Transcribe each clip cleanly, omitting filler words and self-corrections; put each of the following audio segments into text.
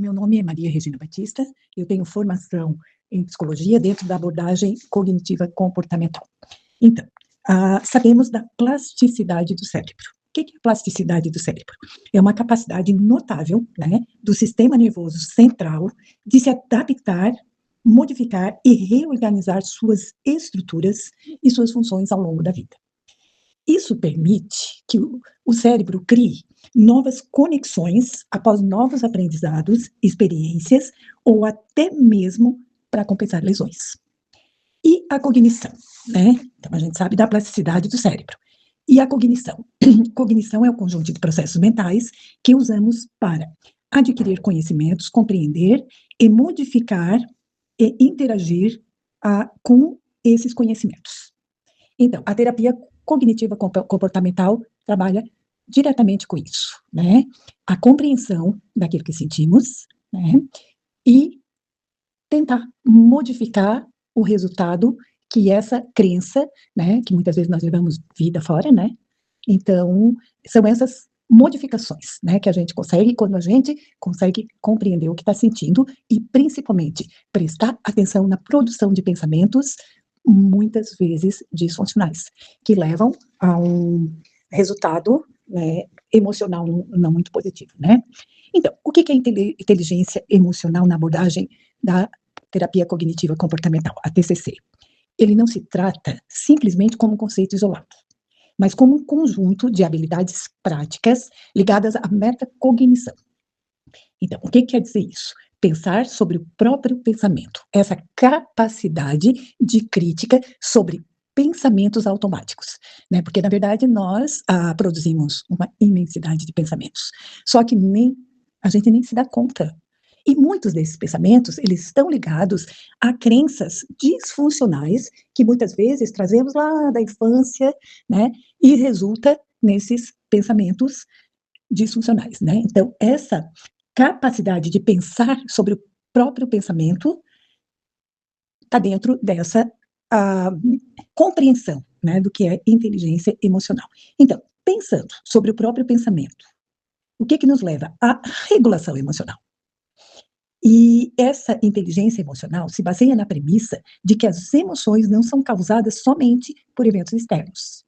Meu nome é Maria Regina Batista, eu tenho formação em psicologia dentro da abordagem cognitiva comportamental. Então, sabemos da plasticidade do cérebro. O que é a plasticidade do cérebro? É uma capacidade notável, né, do sistema nervoso central de se adaptar, modificar e reorganizar suas estruturas e suas funções ao longo da vida. Isso permite que o cérebro crie novas conexões após novos aprendizados, experiências ou até mesmo para compensar lesões. E a cognição, né? Então, a gente sabe da plasticidade do cérebro. E a cognição? Cognição é o conjunto de processos mentais que usamos para adquirir conhecimentos, compreender e modificar e interagir com esses conhecimentos. Então, a terapia cognitiva comportamental trabalha diretamente com isso, né? A compreensão daquilo que sentimos, né? E tentar modificar o resultado que essa crença, né? Que muitas vezes nós levamos vida fora, né? Então, são essas modificações, né? Que a gente consegue quando a gente consegue compreender o que está sentindo e, principalmente, prestar atenção na produção de pensamentos muitas vezes disfuncionais, que levam a um resultado, né, emocional não muito positivo, né? Então, o que é inteligência emocional na abordagem da terapia cognitiva comportamental, a TCC? Ele não se trata simplesmente como um conceito isolado, mas como um conjunto de habilidades práticas ligadas à metacognição. Então, o que quer dizer isso? Pensar sobre o próprio pensamento, essa capacidade de crítica sobre pensamentos automáticos, né? Porque, na verdade, nós produzimos uma imensidade de pensamentos, só que a gente nem se dá conta. E muitos desses pensamentos, eles estão ligados a crenças disfuncionais que muitas vezes trazemos lá da infância, né? E resulta nesses pensamentos disfuncionais, né? Então, essa capacidade de pensar sobre o próprio pensamento está dentro dessa compreensão, né, do que é inteligência emocional. Então, pensando sobre o próprio pensamento, o que nos leva à regulação emocional? E essa inteligência emocional se baseia na premissa de que as emoções não são causadas somente por eventos externos,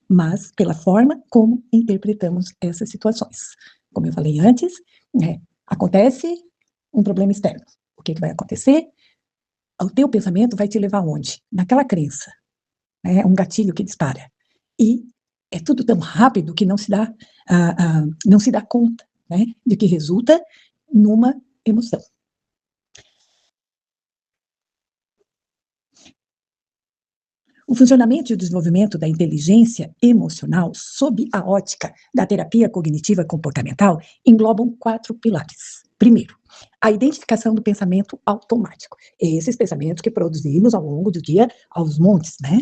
mas pela forma como interpretamos essas situações. Como eu falei antes, né, acontece um problema externo. O que vai acontecer? O teu pensamento vai te levar aonde? Naquela crença. É um gatilho que dispara. E é tudo tão rápido que não se dá conta, né, de que resulta numa emoção. O funcionamento e o desenvolvimento da inteligência emocional, sob a ótica da terapia cognitiva comportamental, englobam 4 pilares. Primeiro, a identificação do pensamento automático. Esses pensamentos que produzimos ao longo do dia aos montes, né?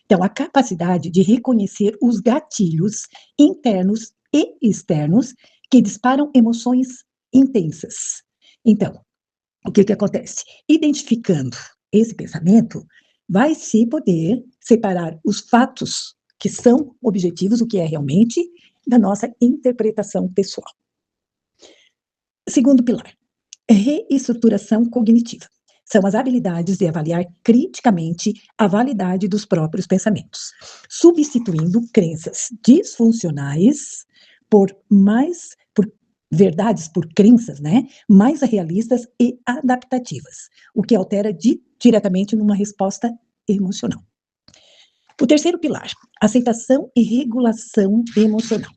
Então, a capacidade de reconhecer os gatilhos internos e externos que disparam emoções intensas. Então, o que acontece? Identificando esse pensamento, vai se poder separar os fatos que são objetivos, o que é realmente, da nossa interpretação pessoal. Segundo pilar, reestruturação cognitiva. São as habilidades de avaliar criticamente a validade dos próprios pensamentos, substituindo crenças disfuncionais por verdades, por crenças, né, mais realistas e adaptativas, o que altera diretamente numa resposta emocional. O terceiro pilar, aceitação e regulação emocional.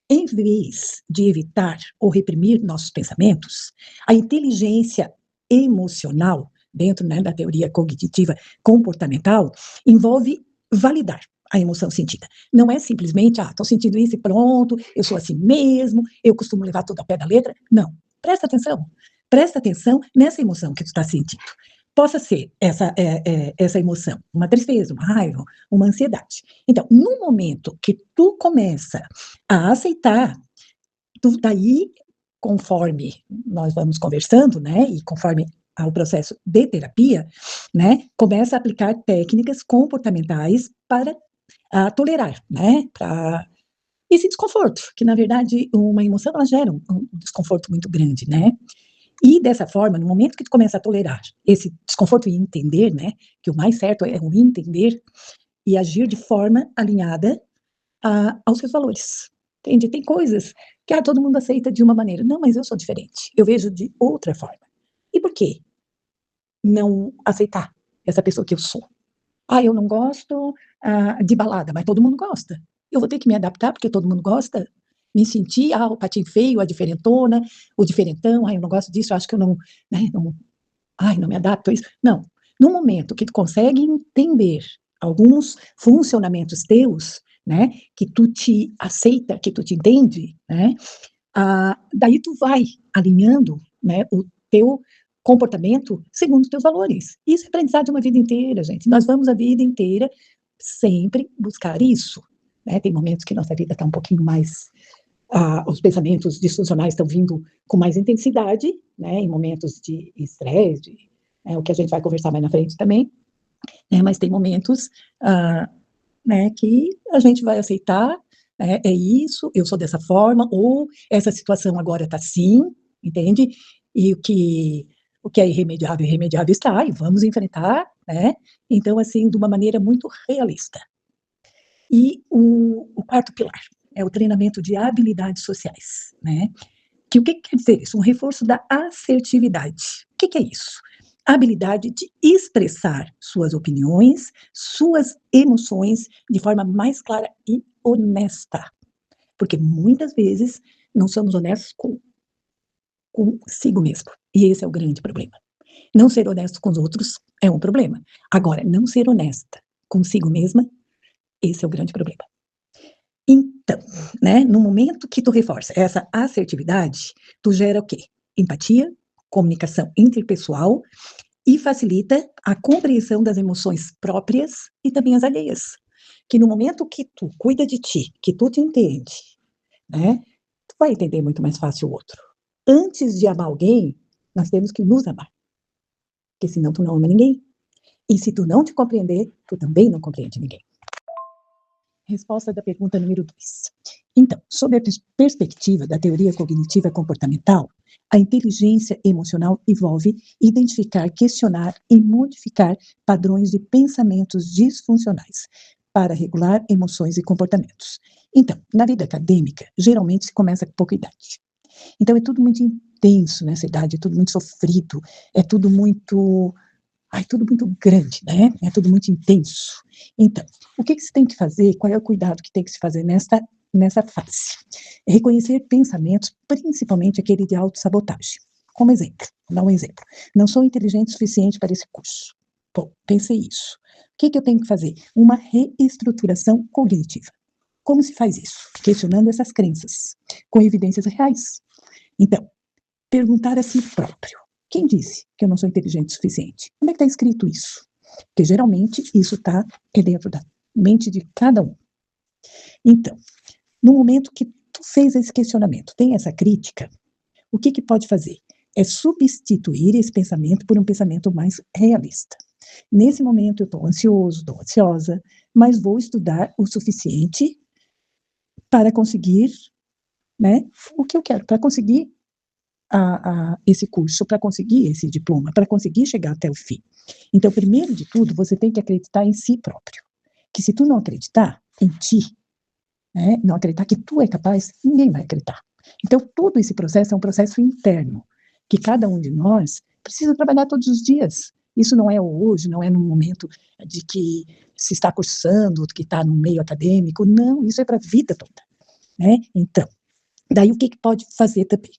Em vez de evitar ou reprimir nossos pensamentos, a inteligência emocional, dentro, né, da teoria cognitiva comportamental, envolve validar a emoção sentida. Não é simplesmente, estou sentindo isso e pronto, eu sou assim mesmo, eu costumo levar tudo ao pé da letra. Não. Presta atenção nessa emoção que tu está sentindo. Possa ser essa emoção, uma tristeza, uma raiva, uma ansiedade. Então, no momento que tu começa a aceitar, tu daí, conforme nós vamos conversando, né, e conforme o processo de terapia, né, começa a aplicar técnicas comportamentais para tolerar, né, para esse desconforto, que na verdade uma emoção ela gera um desconforto muito grande, né? E dessa forma, no momento que tu começa a tolerar esse desconforto e entender, né, que o mais certo é o entender e agir de forma alinhada aos seus valores. Entende? Tem coisas que todo mundo aceita de uma maneira. Não, mas eu sou diferente. Eu vejo de outra forma. E por quê não aceitar essa pessoa que eu sou? Eu não gosto de balada, mas todo mundo gosta. Eu vou ter que me adaptar porque todo mundo gosta? Me sentir, o patinho feio, a diferentona, o diferentão, eu não gosto disso, eu acho que eu não, né, não me adapto a isso. Não. No momento que tu consegue entender alguns funcionamentos teus, né, que tu te aceita, que tu te entende, né, daí tu vai alinhando, né, o teu comportamento segundo os teus valores. Isso é aprendizado de uma vida inteira, gente. Nós vamos a vida inteira sempre buscar isso, né? Tem momentos que nossa vida está um pouquinho mais os pensamentos disfuncionais estão vindo com mais intensidade, né, em momentos de estresse, o que a gente vai conversar mais na frente também, né, mas tem momentos né, que a gente vai aceitar, né, é isso, eu sou dessa forma, ou essa situação agora está assim, entende? E o que é irremediável está, e vamos enfrentar, né? Então, assim, de uma maneira muito realista. E o quarto pilar é o treinamento de habilidades sociais, né? O que quer dizer isso? Um reforço da assertividade. O que é isso? A habilidade de expressar suas opiniões, suas emoções de forma mais clara e honesta. Porque muitas vezes não somos honestos consigo mesmo. E esse é o grande problema. Não ser honesto com os outros é um problema. Agora, não ser honesta consigo mesma, esse é o grande problema. Então, né, no momento que tu reforça essa assertividade, tu gera o quê? Empatia, comunicação interpessoal e facilita a compreensão das emoções próprias e também as alheias. Que no momento que tu cuida de ti, que tu te entende, né, tu vai entender muito mais fácil o outro. Antes de amar alguém, nós temos que nos amar. Porque senão tu não ama ninguém. E se tu não te compreender, tu também não compreende ninguém. Resposta da pergunta número 2. Então, sob a perspectiva da teoria cognitiva comportamental, a inteligência emocional envolve identificar, questionar e modificar padrões de pensamentos disfuncionais para regular emoções e comportamentos. Então, na vida acadêmica, geralmente se começa com pouca idade. Então, é tudo muito intenso nessa idade, é tudo muito sofrido, é tudo muito grande, né? É tudo muito intenso. Então, o que você tem que fazer? Qual é o cuidado que tem que se fazer nessa fase? É reconhecer pensamentos, principalmente aquele de autossabotagem. Como exemplo, vou dar um exemplo. Não sou inteligente o suficiente para esse curso. Bom, pensei isso. O que eu tenho que fazer? Uma reestruturação cognitiva. Como se faz isso? Questionando essas crenças, com evidências reais. Então, perguntar a si próprio. Quem disse que eu não sou inteligente o suficiente? Onde é que está escrito isso? Porque geralmente isso está dentro da mente de cada um. Então, no momento que tu fez esse questionamento, tem essa crítica, o que pode fazer? É substituir esse pensamento por um pensamento mais realista. Nesse momento eu estou ansioso, estou ansiosa, mas vou estudar o suficiente para conseguir, né, o que eu quero, para conseguir esse curso, para conseguir esse diploma, para conseguir chegar até o fim. Então, primeiro de tudo, você tem que acreditar em si próprio. Que se tu não acreditar em ti, né, não acreditar que tu é capaz, ninguém vai acreditar. Então, todo esse processo é um processo interno, que cada um de nós precisa trabalhar todos os dias. Isso não é hoje, não é no momento de que se está cursando, que está no meio acadêmico, não, isso é para a vida toda, né? Então, daí o que pode fazer também?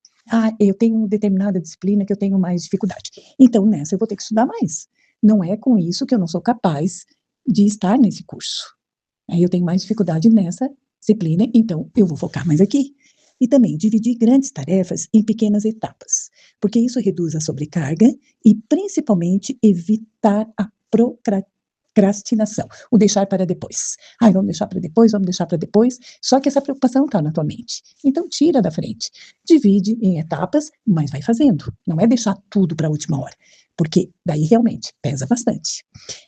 Eu tenho determinada disciplina que eu tenho mais dificuldade. Então, nessa eu vou ter que estudar mais. Não é com isso que eu não sou capaz de estar nesse curso. Aí eu tenho mais dificuldade nessa disciplina, então eu vou focar mais aqui. E também dividir grandes tarefas em pequenas etapas, porque isso reduz a sobrecarga e, principalmente, evitar a procrastinação, o deixar para depois. Vamos deixar para depois, só que essa preocupação está na tua mente. Então, tira da frente. Divide em etapas, mas vai fazendo. Não é deixar tudo para a última hora, porque daí realmente pesa bastante.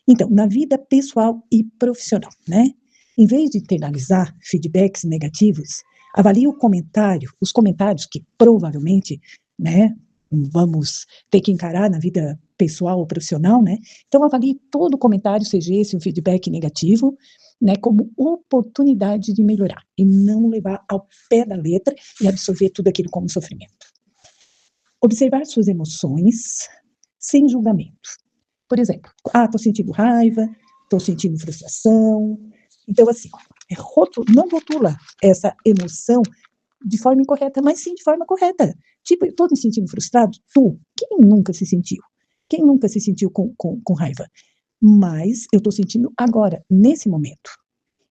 Então, na vida pessoal e profissional, né? Em vez de internalizar feedbacks negativos, avalie os comentários que provavelmente, né, vamos ter que encarar na vida pessoal ou profissional, né? Então, avalie todo comentário, seja esse um feedback negativo, né, como oportunidade de melhorar, e não levar ao pé da letra e absorver tudo aquilo como sofrimento. Observar suas emoções sem julgamento. Por exemplo, tô sentindo raiva, tô sentindo frustração. Então, assim, não rotula essa emoção de forma incorreta, mas sim de forma correta. Tipo, eu tô me sentindo frustrado? Quem nunca se sentiu? Quem nunca se sentiu com raiva? Mas eu tô sentindo agora, nesse momento.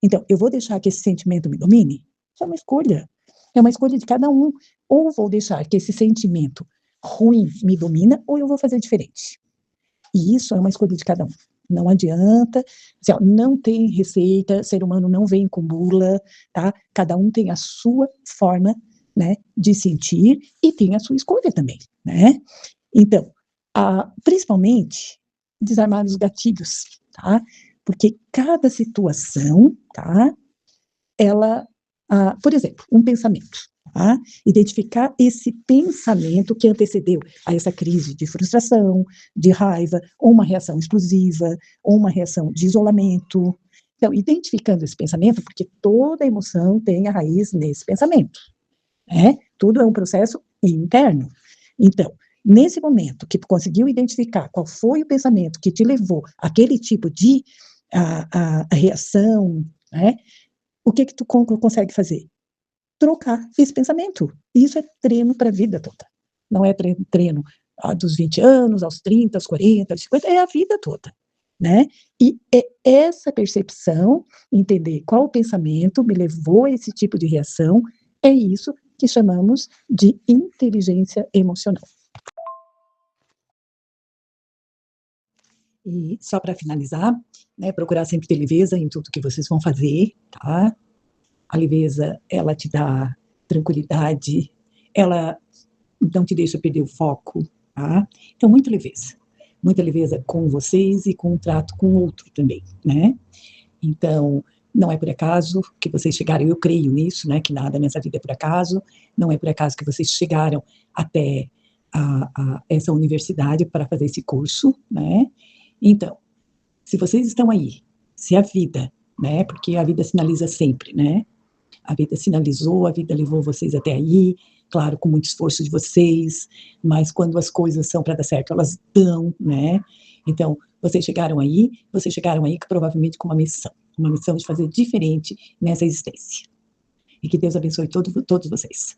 Então, eu vou deixar que esse sentimento me domine? Isso é uma escolha. É uma escolha de cada um. Ou vou deixar que esse sentimento ruim me domina, ou eu vou fazer diferente. E isso é uma escolha de cada um. Não adianta, assim, não tem receita, ser humano não vem com bula, tá? Cada um tem a sua forma, né, de sentir e tem a sua escolha também, né? Então, principalmente, desarmar os gatilhos, tá? Porque cada situação, tá? Ela, por exemplo, um pensamento, tá? Identificar esse pensamento que antecedeu a essa crise de frustração, de raiva, ou uma reação explosiva, ou uma reação de isolamento. Então, identificando esse pensamento, porque toda emoção tem a raiz nesse pensamento, né? Tudo é um processo interno. Então, nesse momento que tu conseguiu identificar qual foi o pensamento que te levou àquele tipo de a reação, né? O que tu consegue fazer? Trocar esse pensamento. Isso é treino para a vida toda. Não é treino dos 20 anos, aos 30, aos 40, aos 50, é a vida toda, né? E é essa percepção, entender qual o pensamento me levou a esse tipo de reação, é isso que chamamos de inteligência emocional. E só para finalizar, né, procurar sempre ter leveza em tudo que vocês vão fazer, tá? A leveza, ela te dá tranquilidade, ela não te deixa perder o foco, tá? Então, muita leveza com vocês e com o trato com o outro também, né? Então, não é por acaso que vocês chegaram, eu creio nisso, né, que nada nessa vida é por acaso, não é por acaso que vocês chegaram até essa universidade para fazer esse curso, né? Então, se vocês estão aí, se a vida, né, porque a vida sinaliza sempre, né? A vida sinalizou, a vida levou vocês até aí, claro, com muito esforço de vocês, mas quando as coisas são para dar certo, elas dão, né? Então, vocês chegaram aí que provavelmente com uma missão de fazer diferente nessa existência. E que Deus abençoe todos vocês.